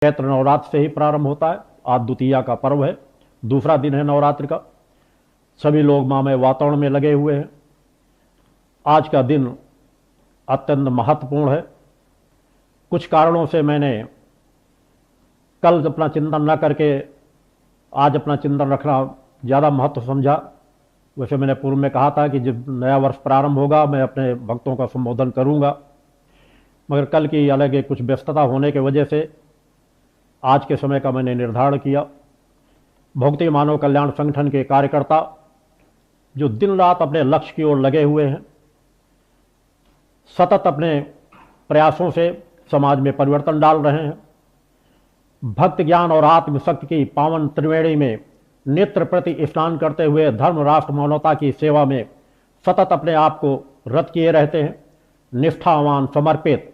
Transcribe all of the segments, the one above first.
चैत्र नवरात्र से ही प्रारंभ होता है। आज द्वितीया का पर्व है, दूसरा दिन है नवरात्रि का। सभी लोग माँ में वातावरण में लगे हुए हैं। आज का दिन अत्यंत महत्वपूर्ण है। कुछ कारणों से मैंने कल अपना चिंतन न करके आज अपना चिंतन रखना ज़्यादा महत्व समझा। वैसे मैंने पूर्व में कहा था कि जब नया वर्ष प्रारंभ होगा मैं अपने भक्तों का संबोधन करूंगा, मगर कल की अलग एक कुछ व्यस्तता होने की वजह से आज के समय का मैंने निर्धारण किया। भक्ति मानव कल्याण संगठन के कार्यकर्ता जो दिन रात अपने लक्ष्य की ओर लगे हुए हैं, सतत अपने प्रयासों से समाज में परिवर्तन डाल रहे हैं। भक्त ज्ञान और आत्मशक्ति की पावन त्रिवेणी में नेत्र प्रति स्नान करते हुए धर्म राष्ट्र मानवता की सेवा में सतत अपने आप को रत किए रहते हैं। निष्ठावान समर्पित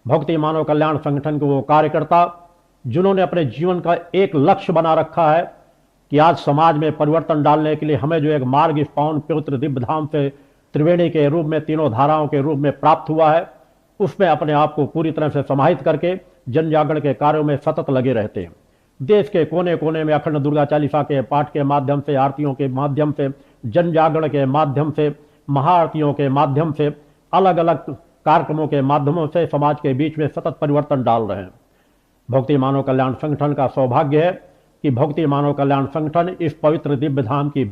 भक्ति मानव कल्याण संगठन के वो कार्यकर्ता जिन्होंने अपने जीवन का एक लक्ष्य बना रखा है कि आज समाज में परिवर्तन डालने के लिए हमें जो एक मार्ग इस पावन पवित्र दिव्य धाम से त्रिवेणी के रूप में, तीनों धाराओं के रूप में प्राप्त हुआ है, उसमें अपने आप को पूरी तरह से समाहित करके जन जागरण के कार्यों में सतत लगे रहते हैं। देश के कोने कोने में अखंड दुर्गा चालीसा के पाठ के माध्यम से, आरतियों के माध्यम से, जन जागरण के माध्यम से, महाआरतियों के माध्यम से, अलग अलग कार्यक्रमों के माध्यमों से समाज के बीच में सतत परिवर्तन डाल रहे हैं। भक्ति मानव कल्याण संगठन का सौभाग्य है कि भक्ति मानव कल्याण संगठन इस पवित्र दिव्य धाम की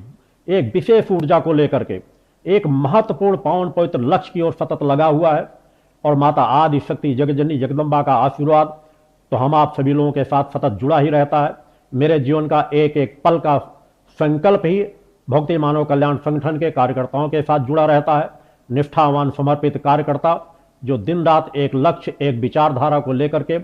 एक विशेष ऊर्जा को लेकर के एक महत्वपूर्ण पावन पवित्र लक्ष्य की ओर सतत लगा हुआ है। और माता आदि शक्ति जगजननी जगदम्बा का आशीर्वाद तो हम आप सभी लोगों के साथ सतत जुड़ा ही रहता है। मेरे जीवन का एक एक पल का संकल्प ही भक्ति मानव कल्याण संगठन के कार्यकर्ताओं के साथ जुड़ा रहता है। निष्ठावान समर्पित कार्यकर्ता जो दिन रात एक लक्ष्य, एक विचारधारा को लेकर के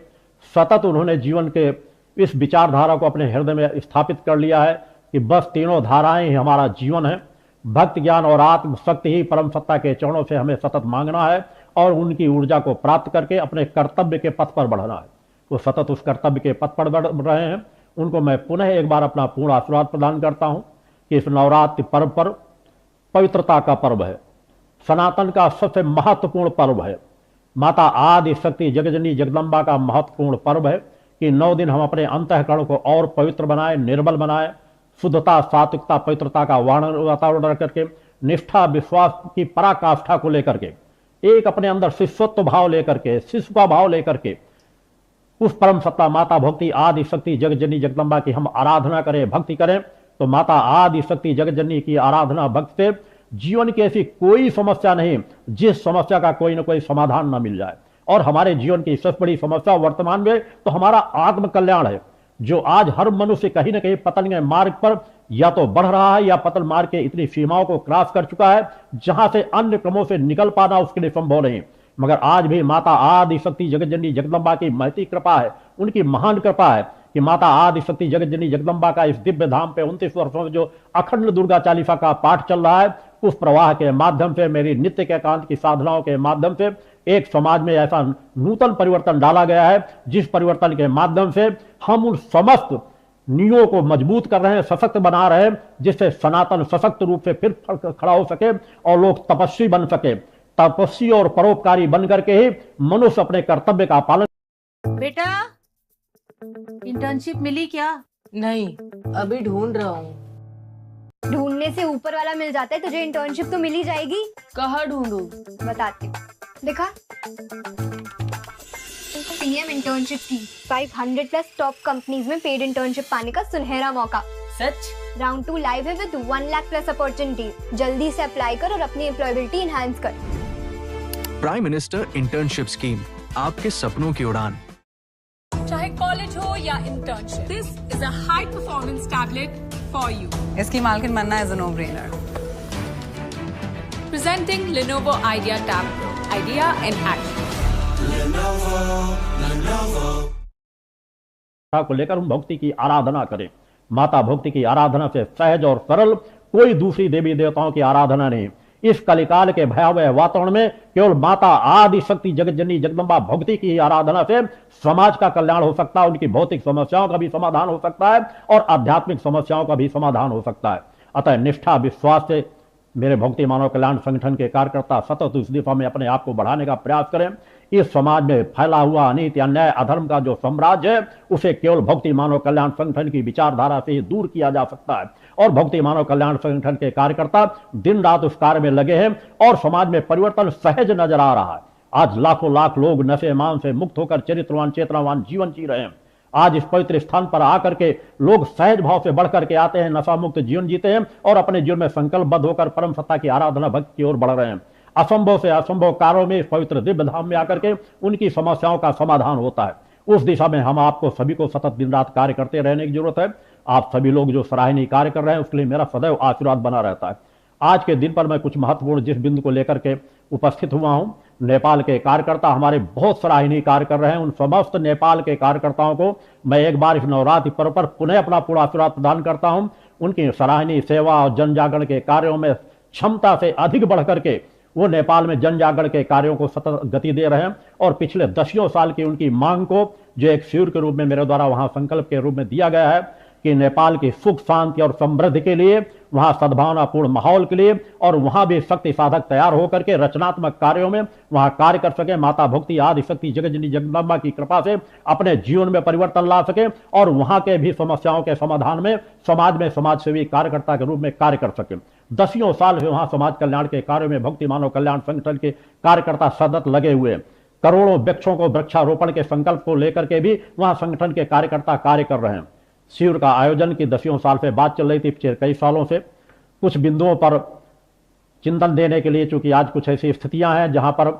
सतत उन्होंने जीवन के इस विचारधारा को अपने हृदय में स्थापित कर लिया है कि बस तीनों धाराएं ही हमारा जीवन है। भक्त ज्ञान और आत्मशक्ति ही परम सत्ता के चरणों से हमें सतत मांगना है और उनकी ऊर्जा को प्राप्त करके अपने कर्तव्य के पथ पर बढ़ना है। वो सतत उस कर्तव्य के पथ पर बढ़ रहे हैं। उनको मैं पुनः एक बार अपना पूर्ण आशीर्वाद प्रदान करता हूं कि इस नवरात्रि पर्व पर पवित्रता का पर्व है, सनातन का सबसे महत्वपूर्ण पर्व है, माता आदि शक्ति जगजननी जगदम्बा का महत्वपूर्ण पर्व है कि 9 दिन हम अपने अंतःकरण को और पवित्र बनाए, निर्मल बनाए, शुद्धता, सात्विकता, पवित्रता का वातावरण रख करके, निष्ठा विश्वास की पराकाष्ठा को लेकर के, एक अपने अंदर शिष्यत्व भाव लेकर के, शिष्य का भाव लेकर के उस परम सत्ता माता भक्ति आदि शक्ति जगजननी जगदम्बा की हम आराधना करें, भक्ति करें। तो माता आदि शक्ति जगजननी की आराधना भक्ति से जीवन की ऐसी कोई समस्या नहीं जिस समस्या का कोई ना कोई समाधान न मिल जाए। और हमारे जीवन की सबसे बड़ी समस्या वर्तमान में तो हमारा आत्म कल्याण है, जो आज हर मनुष्य कहीं ना कहीं पतन के मार्ग पर या तो बढ़ रहा है या पतन मार्ग के इतनी सीमाओं को क्रॉस कर चुका है जहां से अन्य क्रमों से निकल पाना उसके लिए संभव नहीं। मगर आज भी माता आदि शक्ति जगजननी जगदम्बा की महती कृपा है, उनकी महान कृपा है कि माता आदि शक्ति जगजननी जगदम्बा का इस दिव्य धाम पे 29 वर्षों में जो अखंड दुर्गा चालीसा का पाठ चल रहा है, उस प्रवाह के माध्यम से, मेरी नित्य के एकांत की साधनाओं के माध्यम से एक समाज में ऐसा नूतन परिवर्तन डाला गया है जिस परिवर्तन के माध्यम से हम उन समस्त नींवों को मजबूत कर रहे हैं, सशक्त बना रहे हैं, जिससे सनातन सशक्त रूप से फिर खड़ा हो सके और लोग तपस्वी बन सके। तपस्वी और परोपकारी बन करके ही मनुष्य अपने कर्तव्य का पालन। बेटा, इंटर्नशिप मिली क्या? नहीं, अभी ढूंढ रहा हूँ। ढूंढने से ऊपर वाला मिल जाता है, तुझे इंटर्नशिप तो मिल ही जाएगी। कहाँ ढूंढूं? बताती हूँ, देखा पीएम इंटर्नशिप की 500 प्लस टॉप कंपनीज में पेड इंटर्नशिप पाने का सुनहरा मौका। सच? राउंड 2 लाइव है विद 1 लाख प्लस अपॉर्चुनिटी। जल्दी से अप्लाई कर और अपनी एम्प्लॉयबिलिटी एनहांस कर। प्राइम मिनिस्टर इंटर्नशिप स्कीम, आपके सपनों की उड़ान। चाहे कॉलेज हो या internship, this is a high performance tablet for you. इसकी मालकिन बनना is a no brainer. Presenting Lenovo Idea Tab Pro, Idea in Action। को लेकर हम भक्ति की आराधना करें। माता भक्ति की आराधना से सहज और सरल कोई दूसरी देवी देवताओं की आराधना नहीं। इस कलिकाल के भयावह वातावरण में केवल माता आदि शक्ति जगजननी जगदम्बा भक्ति की आराधना से समाज का कल्याण हो सकता है, उनकी भौतिक समस्याओं का भी समाधान हो सकता है और आध्यात्मिक समस्याओं का भी समाधान हो सकता है। अतः निष्ठा विश्वास से मेरे भक्ति मानव कल्याण संगठन के कार्यकर्ता सतत उस दिशा में अपने आप को बढ़ाने का प्रयास करें। इस समाज में फैला हुआ अनीति, अन्याय, अधर्म का जो साम्राज्य है उसे केवल भक्ति मानव कल्याण संगठन की विचारधारा से ही दूर किया जा सकता है। और भक्ति मानव कल्याण संगठन के कार्यकर्ता दिन रात उस कार्य में लगे हैं और समाज में परिवर्तन सहज नजर आ रहा है। आज लाखों लाख लोग नशे मान से मुक्त होकर चरित्रवान चेतनावान जीवन जी रहे हैं। आज इस पवित्र स्थान पर आकर के लोग सहज भाव से बढ़ करके आते हैं, नशा मुक्त जीवन जीते हैं और अपने जीवन में संकल्पबद्ध होकर परम सत्ता की आराधना भक्ति की ओर बढ़ रहे हैं। असंभव से असंभव कार्यों में इस पवित्र दिव्य धाम में आकर के उनकी समस्याओं का समाधान होता है। उस दिशा में हम आपको सभी को सतत दिन रात कार्य करते रहने की जरूरत है। आप सभी लोग जो सराहनीय कार्य कर रहे हैं उसके लिए मेरा सदैव आशीर्वाद बना रहता है। आज के दिन पर मैं कुछ महत्वपूर्ण जिस बिंदु को लेकर के उपस्थित हुआ हूं, नेपाल के कार्यकर्ता हमारे बहुत सराहनीय कार्य कर रहे हैं। उन समस्त नेपाल के कार्यकर्ताओं को मैं एक बार इस नवरात्रि पर्व पर पुनः अपना पूरा आशीर्वाद प्रदान करता हूं। उनकी सराहनीय सेवा और जन जागरण के कार्यों में क्षमता से अधिक बढ़ करके वो नेपाल में जन जागरण के कार्यों को सतत गति दे रहे हैं और पिछले दसियों साल की उनकी मांग को जो एक शिविर के रूप में मेरे द्वारा वहां संकल्प के रूप में दिया गया है कि नेपाल की सुख शांति और समृद्धि के लिए, वहां सद्भावनापूर्ण माहौल के लिए और वहां भी शक्ति साधक तैयार होकर के रचनात्मक कार्यों में वहां कार्य कर सके, माता भक्ति आदि शक्ति जगतजननी जगदम्बा की कृपा से अपने जीवन में परिवर्तन ला सके और वहां के भी समस्याओं के समाधान में समाज में समाज सेवी कार्यकर्ता के रूप में कार्य कर सके। दसियों साल से वहां समाज कल्याण के कार्यों में भक्ति मानव कल्याण संगठन के कार्यकर्ता सतत लगे हुए, करोड़ों वृक्षों को वृक्षारोपण के संकल्प को लेकर के भी वहां संगठन के कार्यकर्ता कार्य कर रहे हैं। शिविर का आयोजन की दसियों साल से बात चल रही थी, पिछले कई सालों से कुछ बिंदुओं पर चिंतन देने के लिए, चूंकि आज कुछ ऐसी स्थितियां हैं जहां पर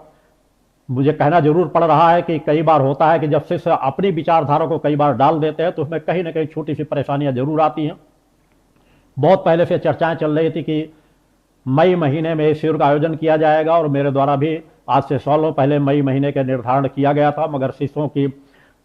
मुझे कहना जरूर पड़ रहा है कि कई बार होता है कि जब शिष्य अपनी विचारधारा को कई बार डाल देते हैं तो उसमें कहीं ना कहीं छोटी सी परेशानियां जरूर आती हैं। बहुत पहले से चर्चाएं चल रही थी कि मई महीने में इस शिविर का आयोजन किया जाएगा और मेरे द्वारा भी आज से सालों पहले मई महीने का निर्धारण किया गया था, मगर शिष्यों की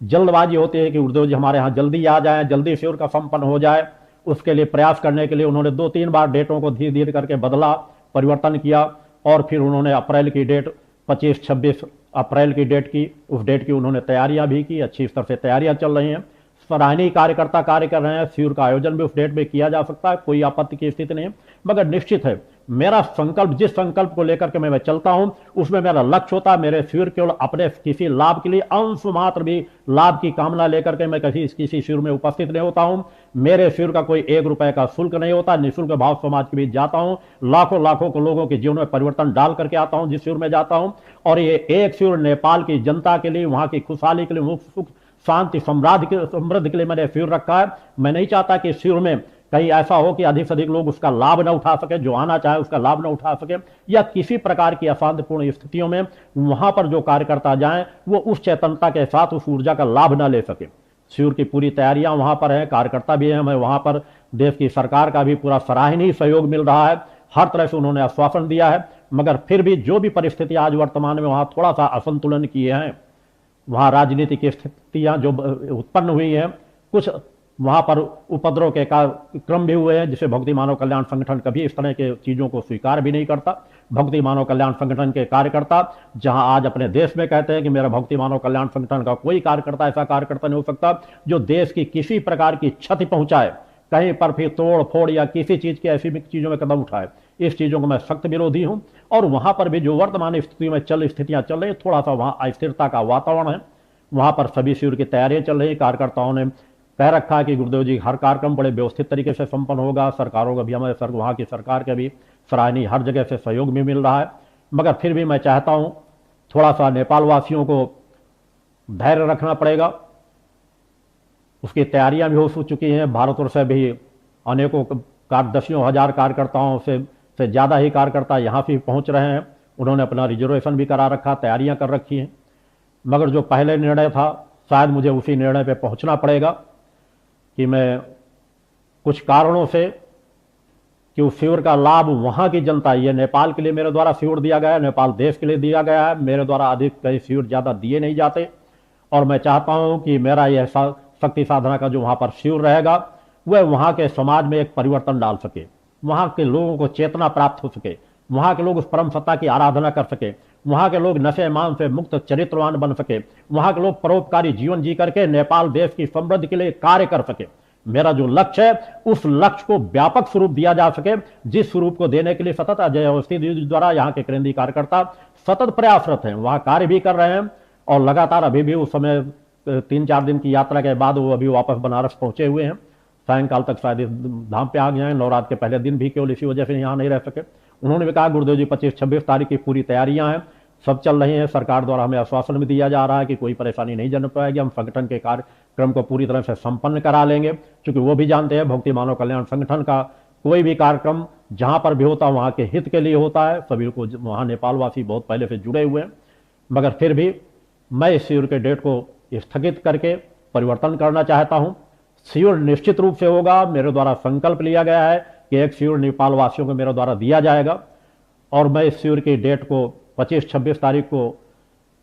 जल्दबाजी होती है कि गुरुदेव जी हमारे यहाँ जल्दी आ जाए, जल्दी शिविर का संपन्न हो जाए। उसके लिए प्रयास करने के लिए उन्होंने 2-3 बार डेटों को धीरे धीरे करके बदला, परिवर्तन किया और फिर उन्होंने अप्रैल की डेट 25-26 अप्रैल की डेट की, उस डेट की उन्होंने तैयारियां भी की, अच्छी स्तर से तैयारियां चल रही हैं। सराहनीय कार्यकर्ता कार्य कर रहे हैं। शिविर का आयोजन भी उस डेट में किया जा सकता है, कोई आपत्ति की स्थिति नहीं है। मगर निश्चित है मेरा संकल्प, जिस संकल्प को लेकर के मैं चलता हूं उसमें मेरा लक्ष्य होता है मेरे शिविर केवल अपने किसी लाभ के लिए, अंश मात्र भी लाभ की कामना लेकर के मैं किसी शिविर में उपस्थित नहीं होता हूं। मेरे शिविर का कोई 1 रुपए का शुल्क नहीं होता, निःशुल्क भाव समाज के बीच जाता हूं, लाखों लाखों को लोगों के जीवन में परिवर्तन डाल करके आता हूं जिस शिविर में जाता हूं। और ये एक शिविर नेपाल की जनता के लिए, वहां की खुशहाली के लिए, सुख शांति समृद्धि के लिए मैंने शिविर रखा है। मैं नहीं चाहता कि शिविर में कहीं ऐसा हो कि अधिक से अधिक लोग उसका लाभ न उठा सके, जो आना चाहे उसका लाभ न उठा सके, या किसी प्रकार की अशांतिपूर्ण स्थितियों में वहां पर जो कार्यकर्ता जाएं वो उस चेतनता के साथ उस ऊर्जा का लाभ न ले सके। शिविर की पूरी तैयारियां वहां पर है, कार्यकर्ता भी हैं, हमें वहां पर देश की सरकार का भी पूरा सराहनीय सहयोग मिल रहा है। हर तरह से उन्होंने आश्वासन दिया है, मगर फिर भी जो भी परिस्थिति आज वर्तमान में वहां थोड़ा सा असंतुलन किए हैं, वहां राजनीतिक स्थितियां जो उत्पन्न हुई हैं, कुछ वहां पर उपद्रव के क्रम भी हुए हैं, जिसे भक्ति मानव कल्याण संगठन कभी इस तरह के चीजों को स्वीकार भी नहीं करता। भक्ति मानव कल्याण संगठन के कार्यकर्ता जहां आज अपने देश में कहते हैं कि मेरा भक्ति मानव कल्याण संगठन का कोई कार्यकर्ता ऐसा कार्यकर्ता नहीं हो सकता जो देश की किसी प्रकार की क्षति पहुंचाए, कहीं पर भी तोड़ फोड़ या किसी चीज की ऐसी चीजों में कदम उठाए। इस चीजों को मैं सख्त विरोधी हूं। और वहां पर भी जो वर्तमान स्थितियों में स्थितियां चल रही, थोड़ा सा वहां अस्थिरता का वातावरण है। वहां पर सभी शिविर की तैयारियां चल रही। कार्यकर्ताओं ने कह रखा है कि गुरुदेव जी हर कार्यक्रम बड़े व्यवस्थित तरीके से संपन्न होगा। सरकारों का भी, हमारे वहाँ की सरकार के भी सराहनीय हर जगह से सहयोग भी मिल रहा है। मगर फिर भी मैं चाहता हूँ थोड़ा सा नेपाल वासियों को धैर्य रखना पड़ेगा। उसकी तैयारियां भी हो चुकी हैं। भारतवर्ष से भी अनेकों दसियों हजार कार्यकर्ताओं से ज़्यादा ही कार्यकर्ता यहाँ भी पहुँच रहे हैं। उन्होंने अपना रिजर्वेशन भी करा रखा, तैयारियां कर रखी हैं। मगर जो पहले निर्णय था, शायद मुझे उसी निर्णय पे पहुंचना पड़ेगा कि मैं कुछ कारणों से कि उस शिविर का लाभ वहाँ की जनता, ये नेपाल के लिए मेरे द्वारा शिविर दिया गया है, नेपाल देश के लिए दिया गया है। मेरे द्वारा अधिक कई शिविर ज़्यादा दिए नहीं जाते और मैं चाहता हूँ कि मेरा यह शक्ति साधना का जो वहाँ पर शिविर रहेगा वह वहाँ के समाज में एक परिवर्तन डाल सके, वहाँ के लोगों को चेतना प्राप्त हो सके, वहाँ के लोग उस परम सत्ता की आराधना कर सके, वहाँ के लोग नशे मान से मुक्त चरित्रवान बन सके, वहाँ के लोग परोपकारी जीवन जी करके नेपाल देश की समृद्धि के लिए कार्य कर सके। मेरा जो लक्ष्य है उस लक्ष्य को व्यापक स्वरूप दिया जा सके, जिस स्वरूप को देने के लिए सतत अजय अवस्थी जी द्वारा यहाँ के केंद्रीय कार्यकर्ता सतत प्रयासरत हैं, वहां कार्य भी कर रहे हैं और लगातार अभी भी उस समय 3-4 दिन की यात्रा के बाद वो अभी वापस बनारस पहुंचे हुए हैं। सायंकाल तक शायद इस धाम पे आ गए हैं। नवरात्र के पहले दिन भी केवल इसी वजह से यहाँ नहीं रह सके। उन्होंने भी कहा गुरुदेव जी 25-26 तारीख की पूरी तैयारियां हैं, सब चल रही हैं। सरकार द्वारा हमें आश्वासन भी दिया जा रहा है कि कोई परेशानी नहीं जन पाएगी, हम संगठन के कार्यक्रम को पूरी तरह से संपन्न करा लेंगे। क्योंकि वो भी जानते हैं भक्ति मानव कल्याण संगठन का कोई भी कार्यक्रम जहां पर भी होता है वहां के हित के लिए होता है। सभी को वहां नेपाल वासी बहुत पहले से जुड़े हुए हैं, मगर फिर भी मैं इस शिविर के डेट को स्थगित करके परिवर्तन करना चाहता हूं। शिविर निश्चित रूप से होगा, मेरे द्वारा संकल्प लिया गया है कि एक शिविर नेपाल वासियों को मेरे द्वारा दिया जाएगा और मैं इस शिविर की डेट को 25-26 तारीख को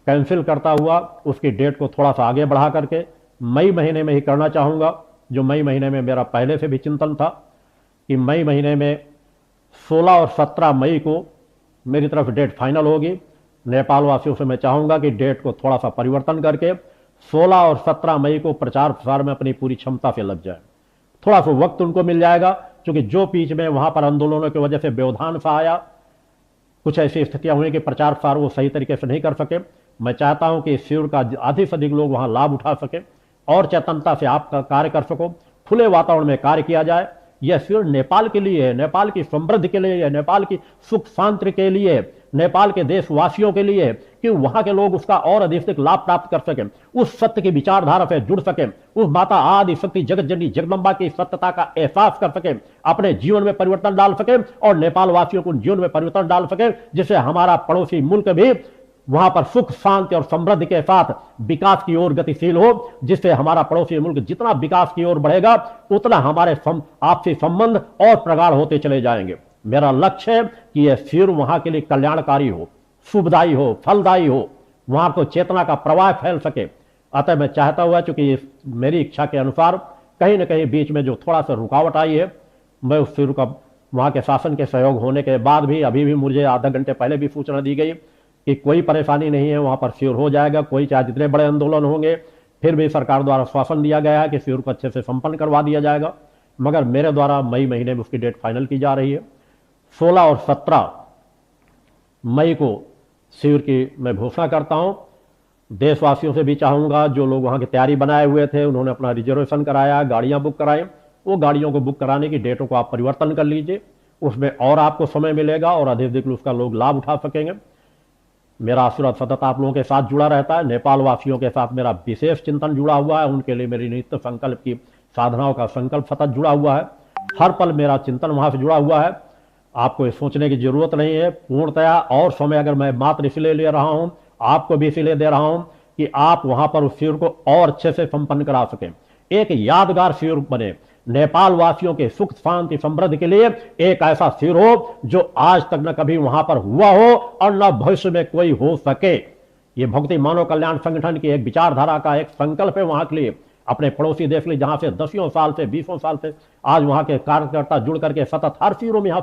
कैंसिल करता हुआ उसकी डेट को थोड़ा सा आगे बढ़ा करके मई महीने में ही करना चाहूँगा। जो मई महीने में मेरा पहले से भी चिंतन था कि मई महीने में 16 और 17 मई को मेरी तरफ डेट फाइनल होगी। नेपाल वासियों से मैं चाहूँगा कि डेट को थोड़ा सा परिवर्तन करके 16 और 17 मई को प्रचार प्रसार में अपनी पूरी क्षमता से लग जाए। थोड़ा सा वक्त उनको मिल जाएगा, क्योंकि जो बीच में वहां पर आंदोलनों की वजह से व्यवधान सा आया, कुछ ऐसी स्थितियां हुई कि प्रचार प्रसार वो सही तरीके से नहीं कर सके। मैं चाहता हूं कि इस शिविर का अधिक से अधिक लोग वहां लाभ उठा सके और चेतनता से आपका कार्य कर सको, खुले वातावरण में कार्य किया जाए। यह शिविर नेपाल के लिए है, नेपाल की समृद्धि के लिए है, नेपाल की सुख शांति के लिए है, नेपाल के देशवासियों के लिए है, कि वहां के लोग उसका और अधिक से लाभ प्राप्त कर सके, उस सत्य की विचारधारा से जुड़ सके, उस माता आदि शक्ति जगत जननी जगदम्बा की सत्यता का एहसास कर सके, अपने जीवन में परिवर्तन डाल सके और नेपाल वासियों को जीवन में परिवर्तन डाल सके, जिससे हमारा पड़ोसी मुल्क भी वहां पर सुख शांति और समृद्धि के साथ विकास की ओर गतिशील हो, जिससे हमारा पड़ोसी मुल्क जितना विकास की ओर बढ़ेगा उतना हमारे आपसी संबंध और प्रगाढ़ होते चले जाएंगे। मेरा लक्ष्य है कि यह शिविर वहां के लिए कल्याणकारी हो, शुभदायी हो, फलदायी हो, वहां को चेतना का प्रवाह फैल सके। अतः मैं चाहता हुआ, चूंकि मेरी इच्छा के अनुसार कहीं न कहीं बीच में जो थोड़ा सा रुकावट आई है, मैं उस शिविर का वहां के शासन के सहयोग होने के बाद भी अभी भी मुझे आधा घंटे पहले भी सूचना दी गई कि कोई परेशानी नहीं है, वहां पर शिविर हो जाएगा। कोई चाहे जितने बड़े आंदोलन होंगे, फिर भी सरकार द्वारा आश्वासन दिया गया है कि शिविर को अच्छे से संपन्न करवा दिया जाएगा। मगर मेरे द्वारा मई महीने में उसकी डेट फाइनल की जा रही है। 16 और 17 मई को शिविर की मैं घोषणा करता हूं। देशवासियों से भी चाहूंगा, जो लोग वहां की तैयारी बनाए हुए थे, उन्होंने अपना रिजर्वेशन कराया, गाड़ियां बुक कराई, वो गाड़ियों को बुक कराने की डेटों को आप परिवर्तन कर लीजिए, उसमें और आपको समय मिलेगा और अधिक अधिक उसका लोग लाभ उठा सकेंगे। मेरा आशीर्वाद सतत आप लोगों के साथ जुड़ा रहता है। नेपाल वासियों के साथ मेरा विशेष चिंतन जुड़ा हुआ है, उनके लिए मेरी नित्य संकल्प की साधनाओं का संकल्प सतत जुड़ा हुआ है। हर पल मेरा चिंतन वहां से जुड़ा हुआ है। आपको ये सोचने की जरूरत नहीं है, पूर्णतया और समय अगर मैं मात्र इसलिए ले रहा हूं, आपको भी इसलिए दे रहा हूं कि आप वहां पर उस शिविर को और अच्छे से संपन्न करा सकें, एक यादगार शिविर बने, नेपाल वासियों के सुख शांति समृद्धि के लिए एक ऐसा शिविर हो जो आज तक न कभी वहां पर हुआ हो और न भविष्य में कोई हो सके। ये भक्ति मानव कल्याण संगठन की एक विचारधारा का एक संकल्प है वहां के लिए, अपने पड़ोसी देश के लिए, जहां से 10 साल से 20 साल से आज वहां के कार्यकर्ता जुड़ करके सतत हर शिविरों में यहां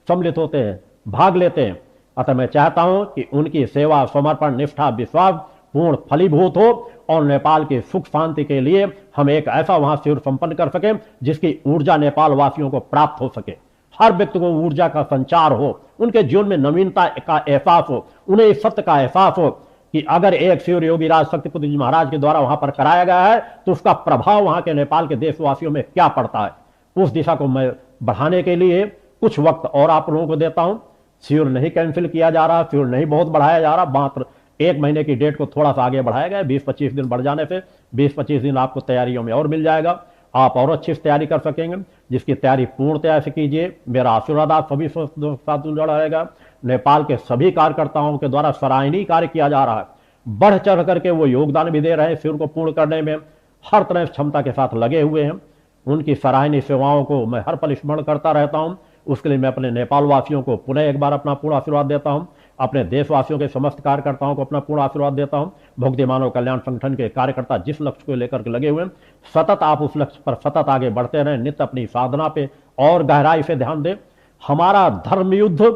सम्मिलित होते हैं, भाग लेते हैं। अतः मैं चाहता हूं कि उनकी सेवा, समर्पण, निष्ठा, विश्वास पूर्ण फलीभूत हो और नेपाल के सुख शांति के लिए हम एक ऐसा वहां शिविर संपन्न कर सके जिसकी ऊर्जा नेपाल वासियों को प्राप्त हो सके, हर व्यक्ति को ऊर्जा का संचार हो, उनके जीवन में नवीनता का एहसास हो, उन्हें इस सत्य का एहसास हो कि अगर एक शिविर योगी राज शक्तिपुत्र जी महाराज के द्वारा वहां पर कराया गया है तो उसका प्रभाव वहां के नेपाल के देशवासियों में क्या पड़ता है। उस दिशा को मैं बढ़ाने के लिए कुछ वक्त और आप लोगों को देता हूं। शिविर नहीं कैंसिल किया जा रहा, शिविर नहीं बहुत बढ़ाया जा रहा, मात्र 1 महीने की डेट को थोड़ा सा आगे बढ़ाया गया। 20-25 दिन बढ़ जाने से 20-25 दिन आपको तैयारियों में और मिल जाएगा, आप और अच्छी से तैयारी कर सकेंगे, जिसकी तैयारी पूर्णतया से कीजिए। मेरा आशीर्वाद आप सभी साथ जुड़ा रहेगा। नेपाल के सभी कार्यकर्ताओं के द्वारा सराहनीय कार्य किया जा रहा है, बढ़ चढ़ करके वो योगदान भी दे रहे हैं, शिविर को पूर्ण करने में हर तरह क्षमता के साथ लगे हुए हैं। उनकी सराहनीय सेवाओं को मैं हर पल स्मरण करता रहता हूं। उसके लिए मैं अपने नेपाल वासियों को पुनः एक बार अपना पूर्ण आशीर्वाद देता हूं, अपने देशवासियों के समस्त कार्यकर्ताओं को अपना पूर्ण आशीर्वाद देता हूं। भक्ति मानव कल्याण संगठन के कार्यकर्ता जिस लक्ष्य को लेकर के लगे हुए हैं, सतत आप उस लक्ष्य पर सतत आगे बढ़ते रहें, नित्य अपनी साधना पे और गहराई से ध्यान दें। हमारा धर्म युद्ध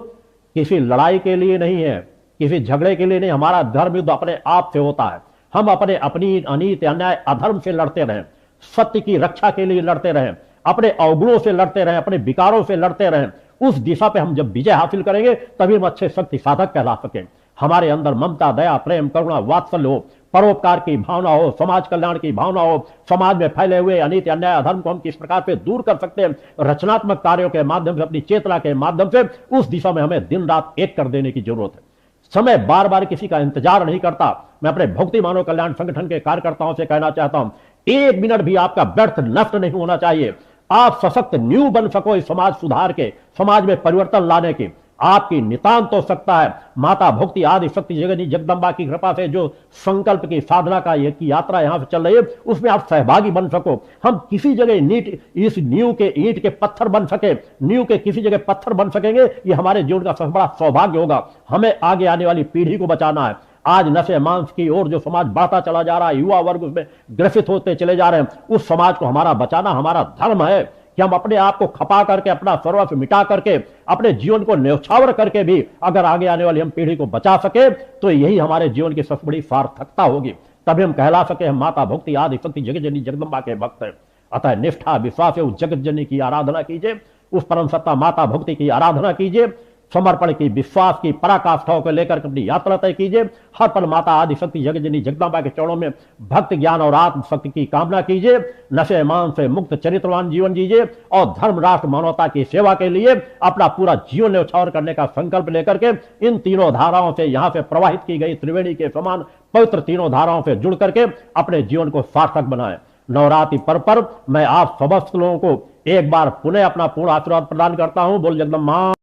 किसी लड़ाई के लिए नहीं है, किसी झगड़े के लिए नहीं, हमारा धर्म युद्ध अपने आप से होता है। हम अपनी अनीति अन्याय अधर्म से लड़ते रहें, सत्य की रक्षा के लिए लड़ते रहें, अपने अवगुणों से लड़ते रहें, अपने विकारों से लड़ते रहें। उस दिशा पे हम जब विजय हासिल करेंगे तभी हम अच्छे शक्ति साधक कहला सकें। हमारे अंदर ममता, दया, प्रेम, करुणा, वात्सल्य हो, परोपकार की भावना हो, समाज कल्याण की भावना हो, समाज में फैले हुए अनीति, अन्याय, अधर्म को हम किस प्रकार से दूर कर सकते हैं, रचनात्मक कार्यों के माध्यम से, अपनी चेतना के माध्यम से, उस दिशा में हमें दिन रात एक कर देने की जरूरत है। समय बार बार किसी का इंतजार नहीं करता। मैं अपने भक्ति मानव कल्याण संगठन के कार्यकर्ताओं से कहना चाहता हूं, एक मिनट भी आपका व्यर्थ नष्ट नहीं होना चाहिए। आप सशक्त न्यू बन सको इस समाज सुधार के, समाज में परिवर्तन लाने की। आपकी नितांत हो सकता है माता भक्ति आदि शक्ति जगनी जगदम्बा की कृपा से जो संकल्प की साधना का की यात्रा यहां से चल रही है उसमें आप सहभागी बन सको। हम किसी जगह नीट इस नींव के ईंट के पत्थर बन सके, नींव के किसी जगह पत्थर बन सकेंगे, ये हमारे जीवन का सबसे बड़ा सौभाग्य होगा। हमें आगे आने वाली पीढ़ी को बचाना है। आज नशे मांस की ओर जो समाज बढ़ता चला जा रहा है, युवा वर्ग उसमें ग्रसित होते चले जा रहे हैं, उस समाज को हमारा बचाना हमारा धर्म है कि हम अपने आप को खपा करके, अपना सर्वस्व मिटा करके, अपने जीवन को न्यौछावर करके भी अगर आगे आने वाली हम पीढ़ी को बचा सके तो यही हमारे जीवन की सबसे बड़ी सार्थकता होगी। तभी हम कहला सके हम माता भक्ति आदि शक्ति जगत जननी जगदम्बा के भक्त हैं। अतः निष्ठा विश्वास है उस जगत जननी की आराधना कीजिए, उस परम सत्ता माता भक्ति की आराधना कीजिए, समर्पण की, विश्वास की पराकाष्ठाओं को लेकर अपनी यात्रा तय कीजिए। हर पल माता आदि शक्ति जगत जननी जगदम्बा के चरणों में भक्त ज्ञान और आत्म शक्ति की कामना कीजिए। नशे मान से मुक्त चरित्रवान जीवन जीजिए और धर्म राष्ट्र मानवता की सेवा के लिए अपना पूरा जीवन न्यौछावर करने का संकल्प लेकर के इन तीनों धाराओं से, यहां से प्रवाहित की गई त्रिवेणी के समान पवित्र तीनों धाराओं से जुड़ करके अपने जीवन को सार्थक बनाएं। नवरात्रि पर्व पर मैं आप समस्त लोगों को एक बार पुनः अपना पूर्ण आशीर्वाद प्रदान करता हूं। बोल जगदम्बा।